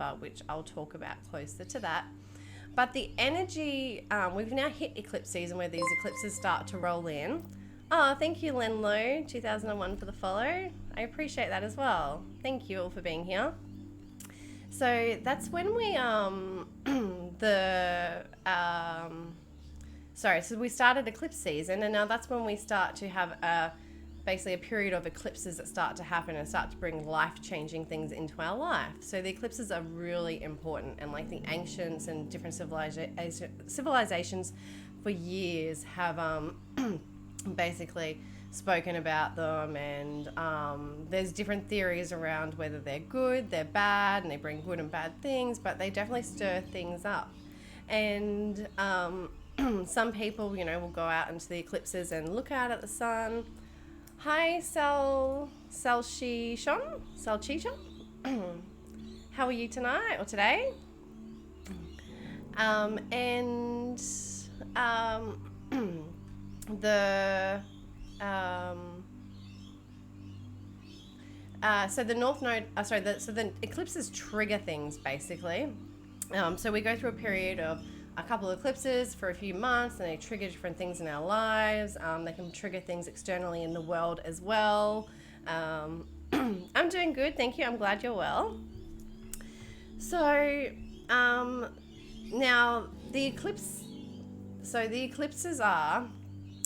December, which I'll talk about closer to that. But the energy, we've now hit eclipse season where these eclipses start to roll in. Oh, thank you, Lenlo, 2001 for the follow. I appreciate that as well. Thank you all for being here. So that's when we, so we started eclipse season, and now that's when we start to have basically a period of eclipses that start to happen and start to bring life-changing things into our life. So the eclipses are really important, and like the ancients and different civilizations for years have basically spoken about them, and there's different theories around whether they're good, they're bad, and they bring good and bad things, but they definitely stir things up. And some people, will go out into the eclipses and look out at the sun. Hi, Salchichon? How are you tonight or today? So the North Node, so the eclipses trigger things basically. So we go through a period of a couple of eclipses for a few months, and they trigger different things in our lives. They can trigger things externally in the world as well. I'm doing good, thank you. I'm glad you're well. So now the eclipses are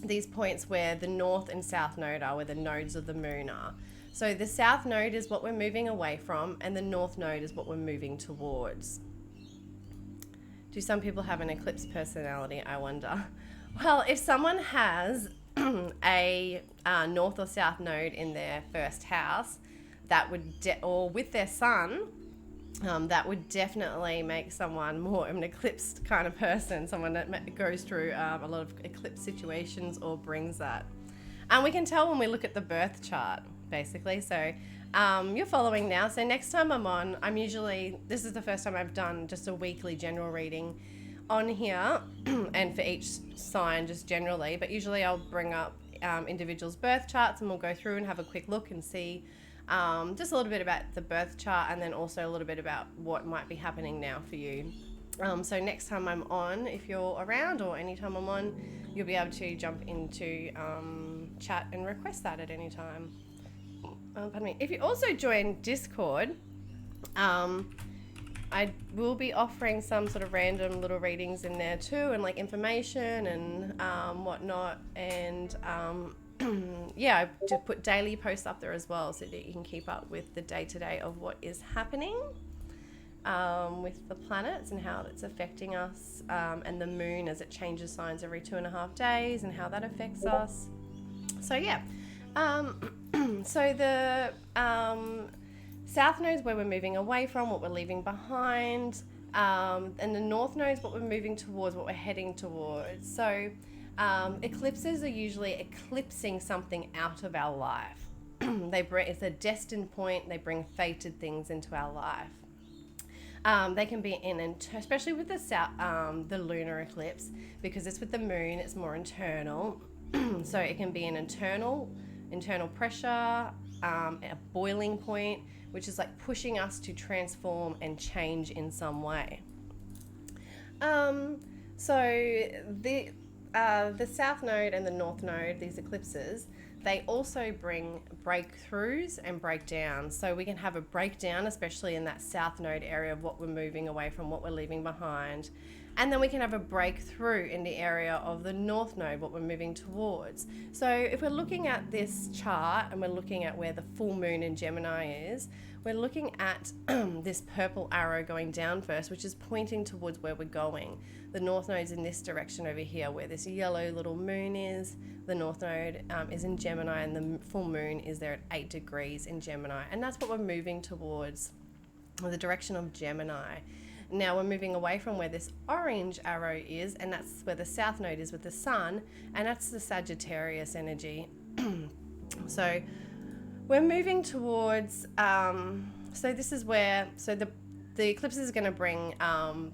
these points where the north and south node are, where the nodes of the moon are. So the south node is what we're moving away from, and the north node is what we're moving towards. Do some people have an eclipse personality, I wonder? Well, if someone has a north or south node in their first house, that would, or with their sun, that would definitely make someone more of an eclipsed kind of person, someone that goes through a lot of eclipse situations or brings that. And we can tell when we look at the birth chart, basically. So you're following now. So next time I'm on, this is the first time I've done just a weekly general reading on here and for each sign just generally, but usually I'll bring up individuals' birth charts, and we'll go through and have a quick look and see just a little bit about the birth chart, and then also a little bit about what might be happening now for you. So next time I'm on, if you're around, or anytime I'm on, you'll be able to jump into chat and request that at any time. Pardon me. If you also join Discord, I will be offering some sort of random little readings in there too, and like information and whatnot. And yeah, I just put daily posts up there as well, so that you can keep up with the day-to-day of what is happening with the planets and how it's affecting us, and the moon as it changes signs every 2.5 days and how that affects us. So yeah. So the south node is where we're moving away from, what we're leaving behind, and the north node is what we're moving towards, what we're heading towards. So eclipses are usually eclipsing something out of our life. It's a destined point. They bring fated things into our life. They can be especially with the lunar eclipse, because it's with the moon, it's more internal. So it can be an internal pressure, a boiling point, which is like pushing us to transform and change in some way. So the south node and the north node, these eclipses, they also bring breakthroughs and breakdowns. So we can have a breakdown, especially in that south node area of what we're moving away from, what we're leaving behind. And then we can have a breakthrough in the area of the north node, what we're moving towards. So if we're looking at this chart and we're looking at where the full moon in Gemini is, we're looking at this purple arrow going down first, which is pointing towards where we're going. The north node's in this direction over here, where this yellow little moon is. The north node is in Gemini, and the full moon is there at 8 degrees in Gemini. And that's what we're moving towards, the direction of Gemini. Now we're moving away from where this orange arrow is, and that's where the south node is with the sun, and that's the Sagittarius energy. So we're moving towards, so this is where, the eclipse is going to bring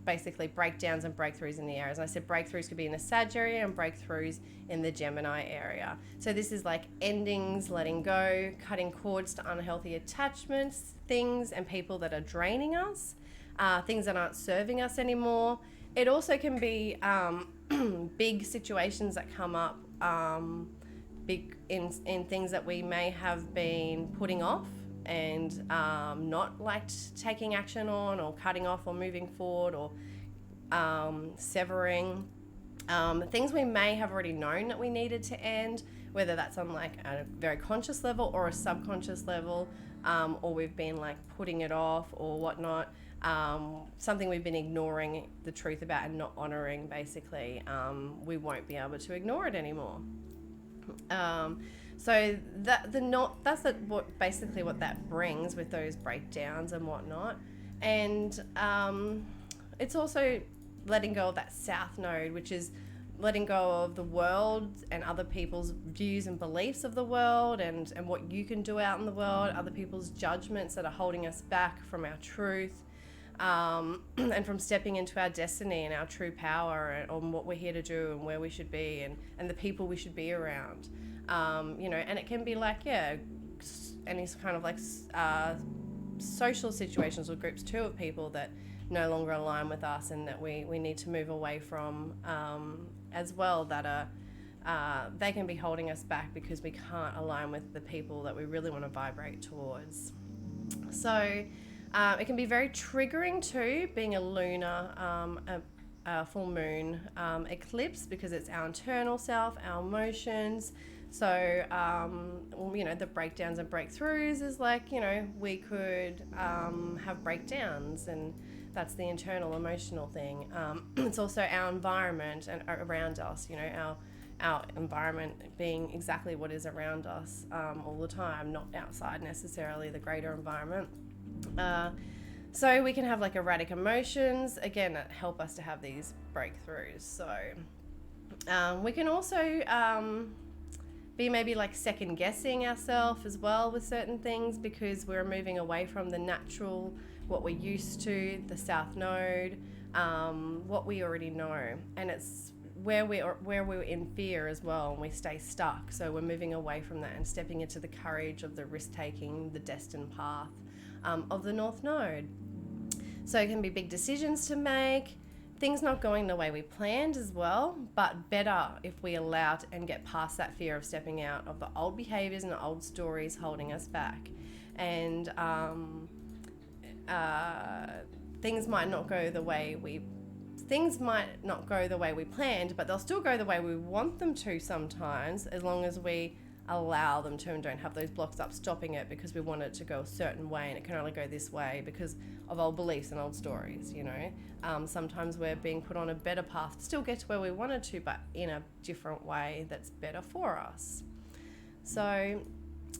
basically breakdowns and breakthroughs in the areas. And I said breakthroughs could be in the Sag area and breakthroughs in the Gemini area. So this is like endings, letting go, cutting cords to unhealthy attachments, things and people that are draining us. things that aren't serving us anymore. It also can be big situations that come up, big in things that we may have been putting off and not liked taking action on, or cutting off, or moving forward, or severing. Things we may have already known that we needed to end, whether that's on like a very conscious level or a subconscious level, or we've been like putting it off or whatnot. Something we've been ignoring the truth about and not honoring, basically. We won't be able to ignore it anymore. So what basically what that brings with those breakdowns and whatnot. And it's also letting go of that south node, which is letting go of the world and other people's views and beliefs of the world, and what you can do out in the world, other people's judgments that are holding us back from our truth, and from stepping into our destiny and our true power, and on what we're here to do and where we should be, and the people we should be around. And it can be like, any kind of like social situations or groups too, of people that no longer align with us and that we need to move away from, as well, that are they can be holding us back because we can't align with the people that we really want to vibrate towards. So it can be very triggering too, being a lunar a full moon eclipse, because it's our internal self, our emotions. So, the breakdowns and breakthroughs is like, we could have breakdowns, and that's the internal emotional thing. It's also our environment and around us, our environment being exactly what is around us all the time, not outside necessarily, the greater environment. So we can have like erratic emotions, again, that help us to have these breakthroughs. So we can also be maybe like second guessing ourselves as well with certain things, because we're moving away from the natural, what we're used to, the south node, what we already know, and it's where we're in fear as well, and we stay stuck. So we're moving away from that and stepping into the courage of the risk-taking, the destined path of the north node. So it can be big decisions to make, things not going the way we planned as well, but better if we allow it and get past that fear of stepping out of the old behaviors and the old stories holding us back. And things might not go the way we planned, but they'll still go the way we want them to sometimes, as long as we allow them to and don't have those blocks up stopping it because we want it to go a certain way and it can only go this way because of old beliefs and old stories. Sometimes we're being put on a better path to still get to where we wanted to, but in a different way that's better for us. So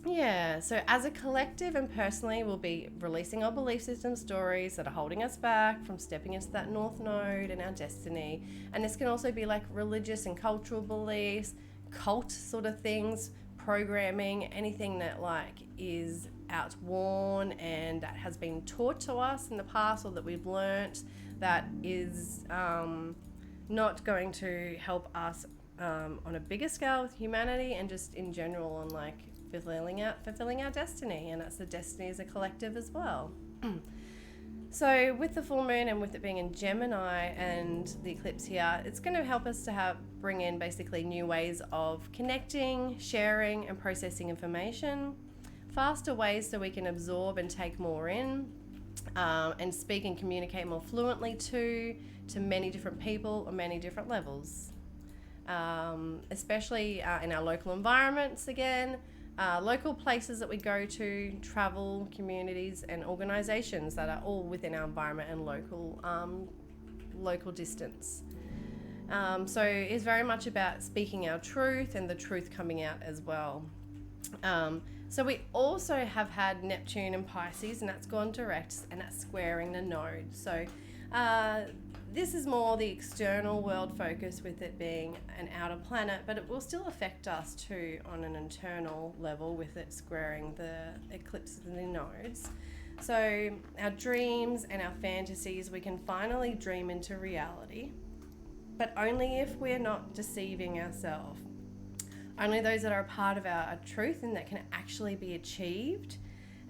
as a collective and personally, we'll be releasing our belief system stories that are holding us back from stepping into that north node and our destiny. And this can also be like religious and cultural beliefs, cult sort of things, programming, anything that like is outworn and that has been taught to us in the past, or that we've learnt that is not going to help us on a bigger scale with humanity, and just in general on like fulfilling our destiny. And that's the destiny as a collective as well. So with the full moon and with it being in Gemini and the eclipse here, it's going to help us to bring in basically new ways of connecting, sharing and processing information, faster ways so we can absorb and take more in, and speak and communicate more fluently to many different people on many different levels, especially in our local environments again. Local places that we go to, travel, communities and organisations that are all within our environment and local distance. So it's very much about speaking our truth and the truth coming out as well. So we also have had Neptune in Pisces, and that's gone direct, and that's squaring the node. So this is more the external world focus, with it being an outer planet, but it will still affect us too on an internal level with it squaring the eclipses and the nodes. So our dreams and our fantasies, we can finally dream into reality, but only if we're not deceiving ourselves. Only those that are a part of our truth and that can actually be achieved,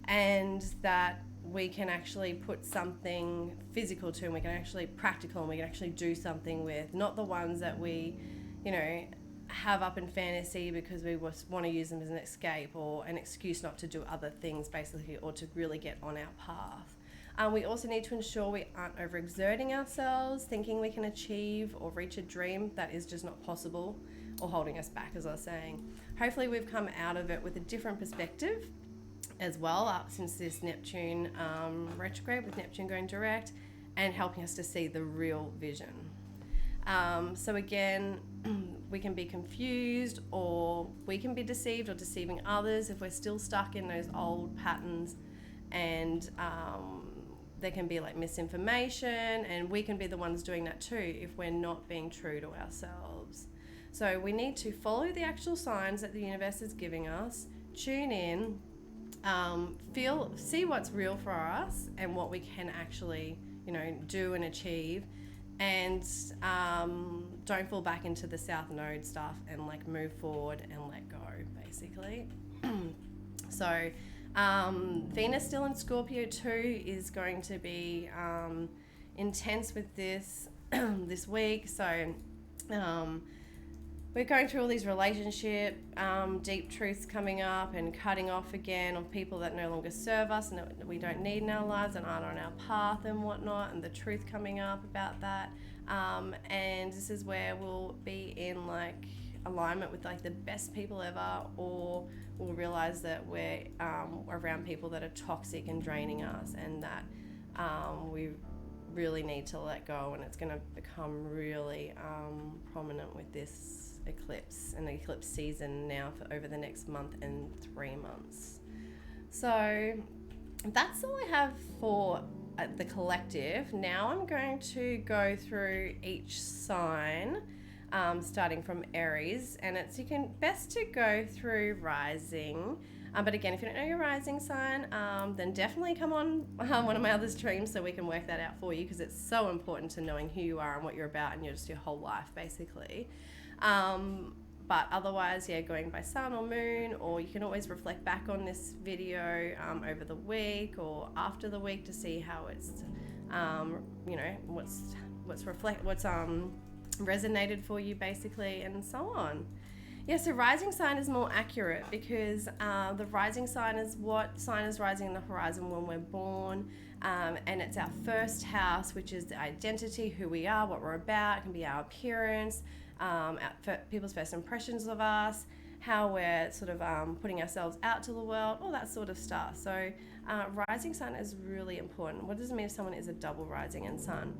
and that we can actually put something physical to, and we can actually practical, and we can actually do something with, not the ones that we, have up in fantasy because we want to use them as an escape or an excuse not to do other things, basically, or to really get on our path. We also need to ensure we aren't overexerting ourselves, thinking we can achieve or reach a dream that is just not possible, or holding us back, as I was saying. Hopefully we've come out of it with a different perspective as well, since this Neptune retrograde, with Neptune going direct, and helping us to see the real vision. So again, we can be confused, or we can be deceived or deceiving others if we're still stuck in those old patterns, and there can be like misinformation, and we can be the ones doing that too if we're not being true to ourselves. So we need to follow the actual signs that the universe is giving us, tune in, see what's real for us and what we can actually, do and achieve, and don't fall back into the South Node stuff, and like move forward and let go, basically. So Venus still in Scorpio too is going to be intense with this this week. So we're going through all these relationship deep truths coming up, and cutting off again of people that no longer serve us and that we don't need in our lives and aren't on our path and whatnot, and the truth coming up about that. And this is where we'll be in like alignment with like the best people ever, or we'll realize that we're around people that are toxic and draining us, and that we really need to let go, and it's going to become really prominent with this eclipse and the eclipse season now for over the next month and 3 months. So that's all I have for the collective. Now I'm going to go through each sign, starting from Aries, and it's best to go through rising. But again, if you don't know your rising sign, then definitely come on one of my other streams so we can work that out for you, because it's so important to knowing who you are and what you're about and your whole life, basically. But otherwise, going by sun or moon, or you can always reflect back on this video over the week or after the week to see how it's, what's resonated for you, basically, and so on. So rising sign is more accurate because the rising sign is what sign is rising in the horizon when we're born, and it's our first house, which is the identity, who we are, what we're about. It can be our appearance, people's first impressions of us, how we're sort of putting ourselves out to the world, all that sort of stuff. So rising sun is really important. What does it mean if someone is a double rising and sun?